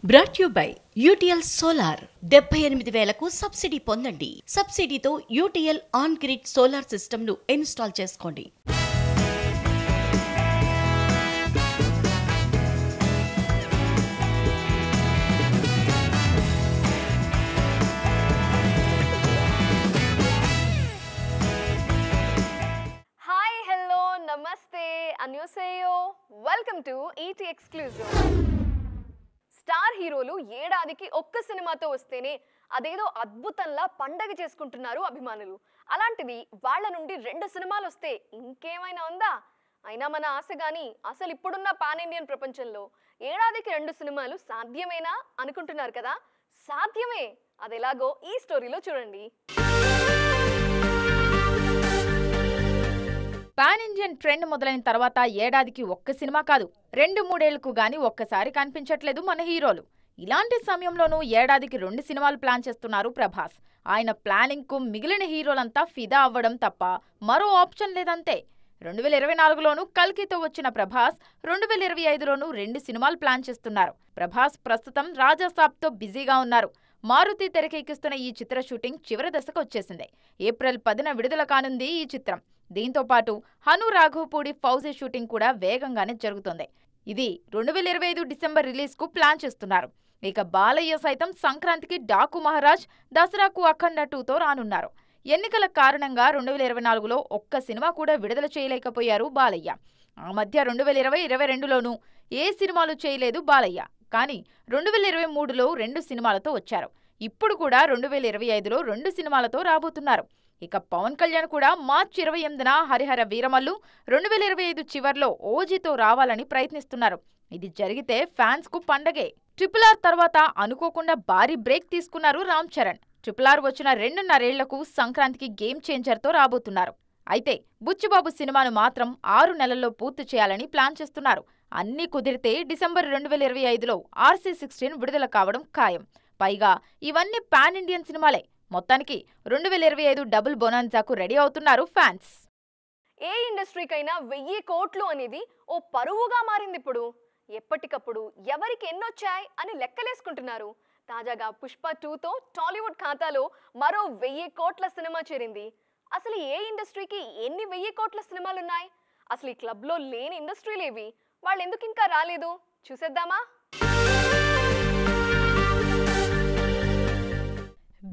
Brought you by UTL solar 78,000కు subsidy పొందండి. సబ్సిడీతో UTL on grid solar system ను ఇన్స్టాల్ చేసుకోండి. హాయ్ హలో నమస్తే అన్యోసేయో welcome to ET exclusive. Star హీరోలు ఏడాదికి ఒక్క సినిమాతో వస్తేనే అదేదో అద్భుతంలా పండగ చేసుకుంటున్నారు అభిమానులు. అలాంటిది వాళ్ళ నుండి 2 సినిమాలు వస్తే ఇంకేమైనా ఉందా? అయినా మన ఆశ గాని అసలు ఇప్పుడున్న పాన్ ఇండియన్ ప్రపంచంలో ఏడాదికి 2 సినిమాలు సాధ్యమేనా అనుకుంటున్నారు కదా? సాధ్యమే. అదెలాగో ఈ స్టోరీలో చూడండి. పాన్ ఇండియన్ ట్రెండ్ మొదలైన తర్వాత ఏడాదికి ఒక్క సినిమా కాదు 2-3 ఏళ్లకు గానీ ఒక్కసారి కనిపించట్లేదు మన హీరోలు. ఇలాంటి సమయంలోనూ ఏడాదికి 2 సినిమాలు ప్లాన్ చేస్తున్నారు ప్రభాస్. ఆయన ప్లానింగ్ కు మిగిలిన హీరోలంతా ఫిదా అవ్వడం తప్ప మరో ఆప్షన్ లేదంతే. 2024లోనూ కల్కితో వచ్చిన ప్రభాస్ 2025లోనూ 2 సినిమాలు ప్లాన్ చేస్తున్నారు. ప్రభాస్ ప్రస్తుతం రాజాసాబ్తో బిజీగా ఉన్నారు. మారుతి తెరకెక్కిస్తున్న ఈ చిత్ర షూటింగ్ చివరి దశకు వచ్చేసింది. ఏప్రిల్ 10న విడుదల కానుంది ఈ చిత్రం. దీంతో పాటు హను రాఘవపూడి ఫౌజీ షూటింగ్ కూడా వేగంగానే జరుగుతోంది. ఇది 2025 డిసెంబర్ రిలీజ్ కు ప్లాన్ చేస్తున్నారు. ఇక బాలయ్య సైతం సంక్రాంతికి డాకు మహారాజ్, దసరాకు అఖండ 2తో రానున్నారు. ఎన్నికల కారణంగా 2024లో ఒక్క సినిమా కూడా విడుదల చేయలేకపోయారు బాలయ్య. ఆ మధ్య 2022లోనూ ఏ సినిమాలు చేయలేదు బాలయ్య. కానీ 2023లో 2 సినిమాలతో వచ్చారు. ఇప్పుడు కూడా 2025లో 2 సినిమాలతో రాబోతున్నారు. ఇక పవన్ కళ్యాణ్ కూడా మార్చి 28న హరిహర వీరమల్లు, 2025 చివర్లో ఓజీతో రావాలని ప్రయత్నిస్తున్నారు. ఇది జరిగితే ఫ్యాన్స్ కు పండగే. RRR తర్వాత అనుకోకుండా భారీ బ్రేక్ తీసుకున్నారు రామ్ చరణ్. RRR వచ్చిన 2.5 ఏళ్లకు సంక్రాంతికి గేమ్ చేంజర్తో రాబోతున్నారు. అయితే బుచ్చిబాబు సినిమాను మాత్రం 6 నెలల్లో పూర్తి చేయాలని ప్లాన్ చేస్తున్నారు. అన్నీ కుదిరితే డిసెంబర్ 2025లో RC16 విడుదల కావడం ఖాయం. పైగా ఇవన్నీ పాన్ ఇండియన్ సినిమాలే. మొత్తానికి 2025 డబుల్ బొనాన్జాకు రెడీ అవుతున్నారు ఫ్యాన్స్. ఏ ఇండస్ట్రీకైనా 1000 కోట్లు అనేది ఓ పరువుగా మారింది. ఇప్పుడు ఎప్పటికప్పుడు ఎవరికి ఎన్నొచ్చాయి అని లెక్కలేసుకుంటున్నారు. తాజాగా పుష్ప 2తో టాలీవుడ్ ఖాతాలో మరో 1000 కోట్ల సినిమా చేరింది. అసలు ఏ ఇండస్ట్రీకి ఎన్ని 1000 కోట్ల సినిమాలున్నాయి? అసలు ఈ క్లబ్లో లేని ఇండస్ట్రీలేవి? వాళ్ళు ఎందుకు ఇంకా రాలేదు? చూసేద్దామా?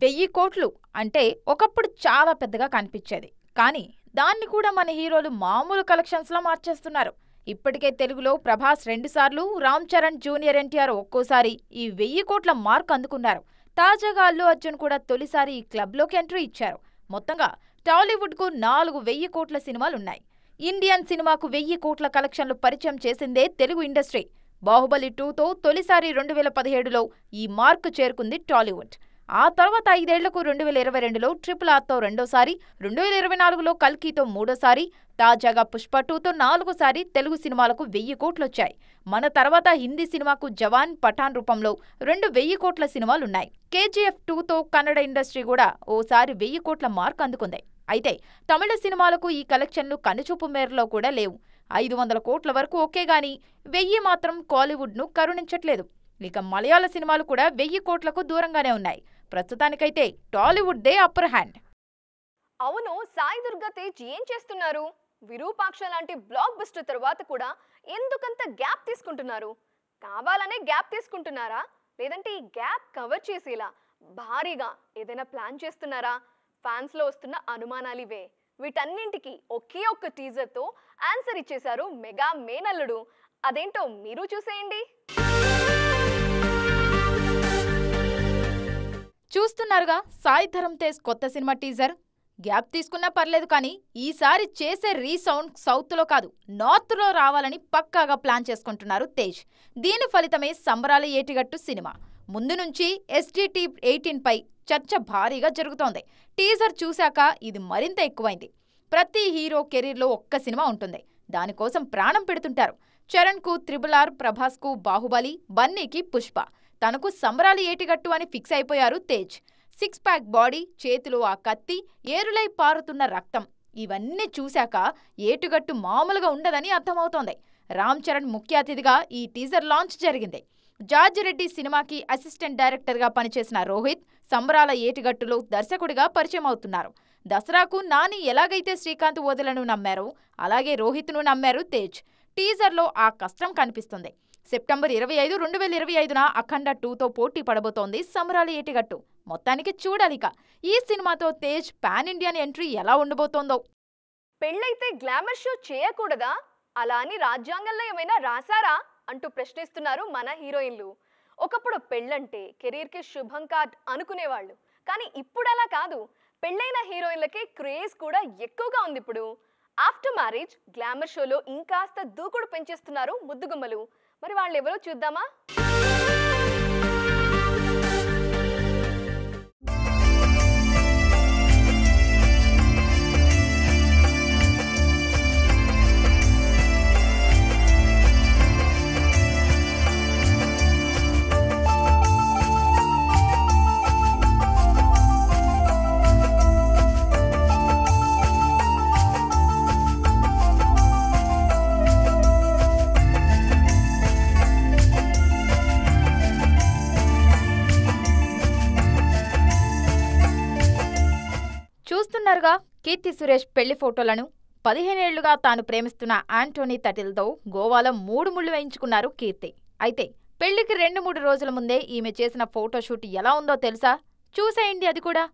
1000 కోట్లు అంటే ఒకప్పుడు చాలా పెద్దగా కనిపించేది. కానీ దాన్ని కూడా మన హీరోలు మామూలు కలెక్షన్స్లా మార్చేస్తున్నారు. ఇప్పటికే తెలుగులో ప్రభాస్ 2 సార్లు, రామ్ చరణ్, జూనియర్ ఎన్టీఆర్ ఒక్కోసారి ఈ 1000 కోట్ల మార్క్ అందుకున్నారు. తాజాగా అల్లు అర్జున్ కూడా తొలిసారి ఈ క్లబ్లోకి ఎంట్రీ ఇచ్చారు. మొత్తంగా టాలీవుడ్కు 4 1000 కోట్ల సినిమాలున్నాయి. ఇండియన్ సినిమాకు 1000 కోట్ల కలెక్షన్లు పరిచయం చేసిందే తెలుగు ఇండస్ట్రీ. బాహుబలి 2తో తొలిసారి 2017లో ఈ మార్కు చేరుకుంది టాలీవుడ్. ఆ తర్వాత 5 ఏళ్లకు 2022లో RRRతో రెండోసారి, 2024లో కల్కితో మూడోసారి, తాజాగా పుష్ప 2తో 4సారి తెలుగు సినిమాలకు 1000 కోట్లొచ్చాయి. మన తర్వాత హిందీ సినిమాకు జవాన్, పఠాన్ రూపంలో 2 1000 కోట్ల సినిమాలున్నాయి. KGF 2తో కన్నడ ఇండస్ట్రీ కూడా ఓసారి 1000 కోట్ల మార్క్ అందుకుంది. అయితే తమిళ సినిమాలకు ఈ కలెక్షన్లు కనుచూపు మేరలో కూడా లేవు. 500 కోట్ల వరకు ఓకే గానీ 1000 మాత్రం కాలీవుడ్ను కరుణించట్లేదు. ఇక మలయాళ సినిమాలు కూడా 1000 కోట్లకు దూరంగానే ఉన్నాయి. ప్రస్తుతానికైతే టాలీవుడ్దే అప్పర్ హ్యాండ్. అవును, సాయి దుర్గా తేజ్ ఏం చేస్తున్నారు? విరూపాక్ష లాంటి బ్లాక్ బస్టర్ తర్వాత కూడా ఎందుకంత గ్యాప్ తీసుకుంటున్నారు? కావాలనే గ్యాప్ తీసుకుంటున్నారా? లేదంటే ఈ గ్యాప్ కవర్ చేసేలా భారీగా ఏదైనా ప్లాన్ చేస్తున్నారా? ఫ్యాన్స్లో వస్తున్న అనుమానాలివే. వీటన్నింటికి ఒకే ఒక్క టీజర్తో ఆన్సర్ ఇచ్చేశారు మెగా మేనల్లుడు. అదేంటో మీరు చూసేయండి. చూస్తున్నారుగా సాయి ధరమ్ తేజ్ కొత్త సినిమా టీజర్. గ్యాప్ తీసుకున్నా పర్లేదు కానీ ఈసారి చేసే రీసౌండ్ సౌత్లో కాదు నార్త్లో రావాలని పక్కాగా ప్లాన్ చేసుకుంటున్నారు తేజ్. దీని ఫలితమే సంబరాల ఏటిగట్టు సినిమా. ముందు నుంచి SDT-18 పై చర్చ భారీగా జరుగుతోంది. టీజర్ చూశాక ఇది మరింత ఎక్కువైంది. ప్రతి హీరో కెరీర్లో ఒక్క సినిమా ఉంటుంది. దానికోసం ప్రాణం పెడుతుంటారు. చరణ్కు RRR, ప్రభాస్కు బాహుబలి, బన్నీకి పుష్ప. తనకు సంబరాలు ఏటిగట్టు అని ఫిక్స్ అయిపోయారు తేజ్. 6 ప్యాక్ బాడీ, చేతిలో ఆ కత్తి, ఏరులై పారుతున్న రక్తం, ఇవన్నీ చూశాక ఏటుగట్టు మామూలుగా ఉండదని అర్థమవుతోంది. రామ్ చరణ్ ముఖ్య అతిథిగా ఈ టీజర్ లాంచ్ జరిగింది. జార్జ్ రెడ్డి సినిమాకి అసిస్టెంట్ డైరెక్టర్గా పనిచేసిన రోహిత్ సంబరాల ఏటిగట్టులో దర్శకుడిగా పరిచయం అవుతున్నారు. దసరాకు నాని ఎలాగైతే శ్రీకాంత్ ఓదెలను నమ్మారో అలాగే రోహిత్ను నమ్మారు తేజ్. టీజర్లో ఆ కష్టం కనిపిస్తుంది. సెప్టెంబర్ 25, 2025న అఖండ 2తో పోటీ పడబోతోంది సంబరాల ఏటిగట్టు. మొత్తానికి చూడాలిక ఈ సినిమాతో తేజ్ పాన్ ఇండియన్ ఎంట్రీ ఎలా ఉండబోతోందో. పెళ్ళైతే గ్లామర్ షో చేయకూడదా, అలా అని రాజ్యాంగంలో ఏమైనా రాసారా అంటూ ప్రశ్నిస్తున్నారు మన హీరోయిన్లు. ఒకప్పుడు పెళ్ళంటే కెరీర్కి శుభం కాద్ అనుకునేవాళ్ళు, కానీ ఇప్పుడు అలా కాదు. పెళ్ళైన హీరోయిన్లకి క్రేజ్ కూడా ఎక్కువగా ఉంది ఇప్పుడు. ఆఫ్టర్ మ్యారేజ్ గ్లామర్ షోలో ఇంకాస్త దూకుడు పెంచేస్తున్నారు ముద్దుగుమ్మలు. మరి వాళ్ళు ఎవరో చూద్దామా? చూస్తున్నారుగా కీర్తి సురేష్ పెళ్లి ఫోటోలను. 15 ఏళ్లుగా తాను ప్రేమిస్తున్న ఆంటోనీ తటిల్తో గోవాలో 3 ముళ్లు వేయించుకున్నారు కీర్తి. అయితే పెళ్లికి 2-3 రోజుల ముందే ఈమె చేసిన ఫోటోషూట్ ఎలా ఉందో తెలుసా? చూసేయండి అది కూడా.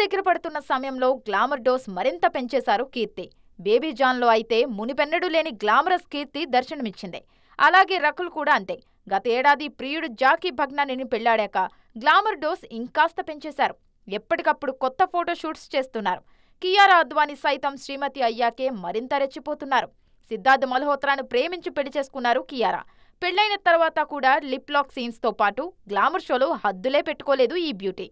దగ్గర పడుతున్న సమయంలో గ్లామర్ డోస్ మరింత పెంచేశారు కీర్తి. బేబీ జాన్లో అయితే మునిపెన్నడూ లేని గ్లామరస్ కీర్తి దర్శనమిచ్చింది. అలాగే రకుల్ కూడా అంతే. గత ఏడాది ప్రియుడు జాకీ భగ్నానిని పెళ్లాడాక గ్లామర్ డోస్ ఇంకాస్త పెంచేశారు. ఎప్పటికప్పుడు కొత్త ఫోటోషూట్స్ చేస్తున్నారు. కియారా అద్వానీ సైతం శ్రీమతి అయ్యాకే మరింత రెచ్చిపోతున్నారు. సిద్ధార్థ్ మల్హోత్రాను ప్రేమించి పెళ్లి చేసుకున్నారు కియారా. పెళ్లైన తర్వాత కూడా లిప్ లాక్ సీన్స్తో పాటు గ్లామర్ షోలో హద్దులే పెట్టుకోలేదు ఈ బ్యూటీ.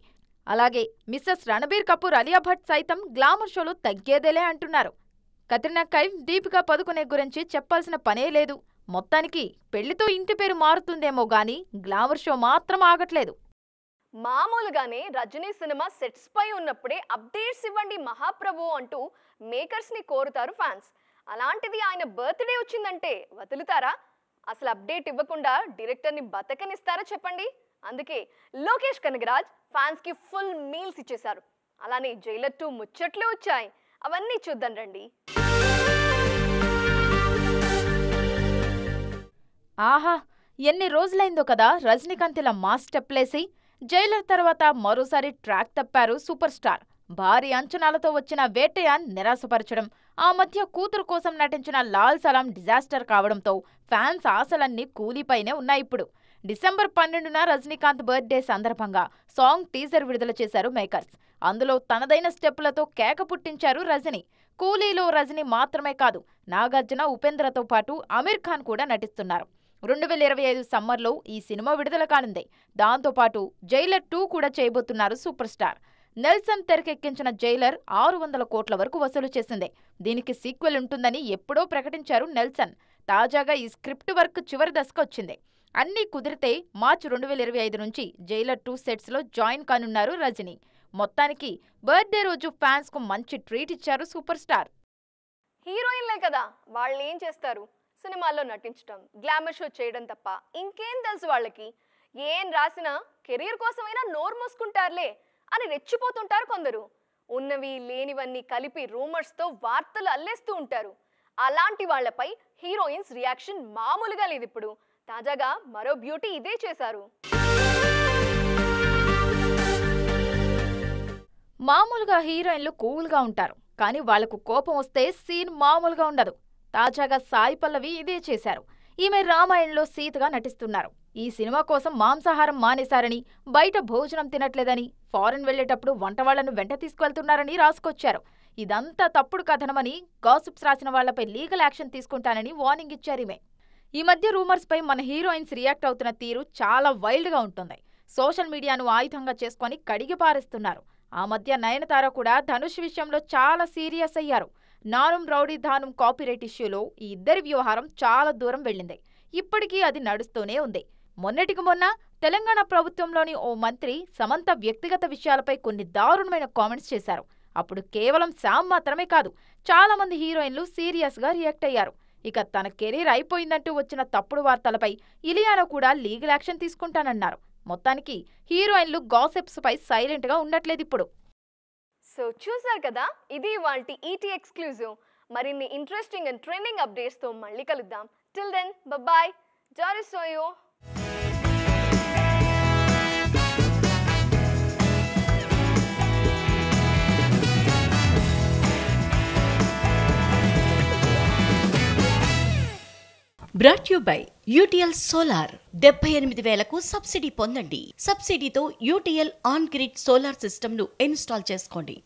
అలాగే మిస్సెస్ రణబీర్ కపూర్ అలియా భట్ సైతం గ్లామర్ షోలో తగ్గేదేలే అంటున్నారు. కత్రినా కైఫ్, దీపికా పదుకునే గురించి చెప్పాల్సిన పనే లేదు. మొత్తానికి పెళ్లితో ఇంటి పేరు మారుతుందేమో గానీ గ్లామర్ షో మాత్రం ఆగట్లేదు. మామూలుగానే రజనీ సినిమా సెట్స్ పై ఉన్నప్పుడే అప్డేట్స్ ఇవ్వండి మహాప్రభు అంటూ మేకర్స్ ని కోరుతారు ఫ్యాన్స్. అలాంటిది ఆయన బర్త్డే వచ్చిందంటే వదులుతారా? అసలు అప్డేట్ ఇవ్వకుండా డైరెక్టర్ ని బతకనిస్తారా చెప్పండి? అందుకే లోకేష్ కనగరాజ్ ఫ్యాన్స్ కి ఫుల్ మీల్స్ ఇచ్చేశారు. అలానే జైలర్ 2 ముచ్చట్లు వచ్చాయి. అవన్నీ చూద్దాం రండి. ఆహా, ఎన్ని రోజులైందో కదా రజనీకాంత్ ఇలా మాస్ స్టెప్లేసి. జైలర్ తర్వాత మరోసారి ట్రాక్ తప్పారు సూపర్ స్టార్. భారీ అంచనాలతో వచ్చిన వేటయాన్ నిరాశపరచడం, ఆ మధ్య కూతురు కోసం నటించిన లాల్ సలాం డిజాస్టర్ కావడంతో ఫ్యాన్స్ ఆశలన్నీ కూలీపైనే ఉన్నాయిప్పుడు. డిసెంబర్ 12న రజనీకాంత్ బర్త్డే సందర్భంగా సాంగ్ టీజర్ విడుదల చేశారు మేకర్స్. అందులో తనదైన స్టెప్పులతో కేక పుట్టించారు రజనీ. కూలీలో రజనీ మాత్రమే కాదు, నాగార్జున, ఉపేంద్రతో పాటు అమీర్ ఖాన్ కూడా నటిస్తున్నారు. 2025 సమ్మర్లో ఈ సినిమా విడుదల కానుంది. దాంతోపాటు జైలర్ 2 కూడా చేయబోతున్నారు సూపర్ స్టార్. నెల్సన్ తెరకెక్కించిన జైలర్ 600 కోట్ల వరకు వసూలు చేసింది. దీనికి సీక్వెల్ ఉంటుందని ఎప్పుడో ప్రకటించారు నెల్సన్. తాజాగా ఈ స్క్రిప్ట్ వర్క్ చివరి దశకు వచ్చింది. అన్నీ కుదిరితే మార్చి 2025 నుంచి జైలర్ 2 సెట్స్లో జాయిన్ కానున్నారు రజనీ. మొత్తానికి బర్త్డే రోజు ఫ్యాన్స్ కు మంచి ట్రీట్ ఇచ్చారు సూపర్ స్టార్. హీరోయిన్లే కదా, వాళ్ళు ఏం చేస్తారు? సినిమాల్లో నటించడం, గ్లామర్ షో చేయడం తప్ప ఇంకేం తెలుసు వాళ్ళకి? ఏం రాసినా కెరీర్ కోసమైనా నోరు మూసుకుంటారులే అని రెచ్చిపోతుంటారు కొందరు. ఉన్నవి లేనివన్నీ కలిపి రూమర్స్తో వార్తలు అల్లేస్తూ ఉంటారు. అలాంటి వాళ్లపై హీరోయిన్స్ రియాక్షన్ మామూలుగా లేదు ఇప్పుడు. తాజాగా మరో బ్యూటీ ఇదే చేశారు. మామూలుగా హీరోయిన్లు కూల్గా ఉంటారు, కానీ వాళ్లకు కోపం వస్తే సీన్ మామూలుగా ఉండదు. తాజాగా సాయి పల్లవి ఇదే చేశారు. ఈమె రామాయణంలో సీతగా నటిస్తున్నారు. ఈ సినిమా కోసం మాంసాహారం మానేశారని, బయట భోజనం తినట్లేదని, ఫారెన్ వెళ్లేటప్పుడు వంటవాళ్లను వెంట తీసుకువెళ్తున్నారని రాసుకొచ్చారు. ఇదంతా తప్పుడు కథనమని, గాసిప్స్ రాసిన వాళ్లపై లీగల్ యాక్షన్ తీసుకుంటానని వార్నింగ్ ఇచ్చారు ఈమె. ఈ మధ్య రూమర్స్ పై మన హీరోయిన్స్ రియాక్ట్ అవుతున్న తీరు చాలా వైల్డ్గా ఉంటుంది. సోషల్ మీడియాను ఆయుధంగా చేసుకుని కడిగి పారేస్తున్నారు. ఆ మధ్య నయనతార కూడా ధనుష్ విషయంలో చాలా సీరియస్ అయ్యారు. నానుం రౌడీ ధానుం కాపీరైట్ ఇష్యూలో ఈ ఇద్దరి వ్యవహారం చాలా దూరం వెళ్ళింది. ఇప్పటికీ అది నడుస్తూనే ఉంది. మొన్నటికి మొన్న తెలంగాణ ప్రభుత్వంలోని ఓ మంత్రి సమంత వ్యక్తిగత విషయాలపై కొన్ని దారుణమైన కామెంట్స్ చేశారు. అప్పుడు కేవలం శామ్ మాత్రమే కాదు, చాలా మంది హీరోయిన్లు సీరియస్ గా రియాక్ట్ అయ్యారు. ఇక తన కెరీర్ అయిపోయిందంటూ వచ్చిన తప్పుడు వార్తలపై ఇలియానా కూడా లీగల్ యాక్షన్ తీసుకుంటానన్నారు. మొత్తానికి హీరోయిన్లు గాసిప్స్ పై సైలెంట్ గా ఉండట్లేదు ఇప్పుడు. సో చూసారు కదా, ఇది ఇవాల్టి ఈటీ ఎక్స్క్లూజివ్. మరిన్ని ఇంట్రెస్టింగ్ అండ్ ట్రెండింగ్ అప్డేట్స్ తో మళ్ళీ కలుద్దాం. Till then bye. జారీ సోయో. Brought you by UTL solar. 78,000కు సబ్సిడీ పొందండి. సబ్సిడీతో యూటీఎల్ ఆన్ గ్రిడ్ సోలార్ సిస్టమ్ను ఇన్స్టాల్ చేసుకోండి.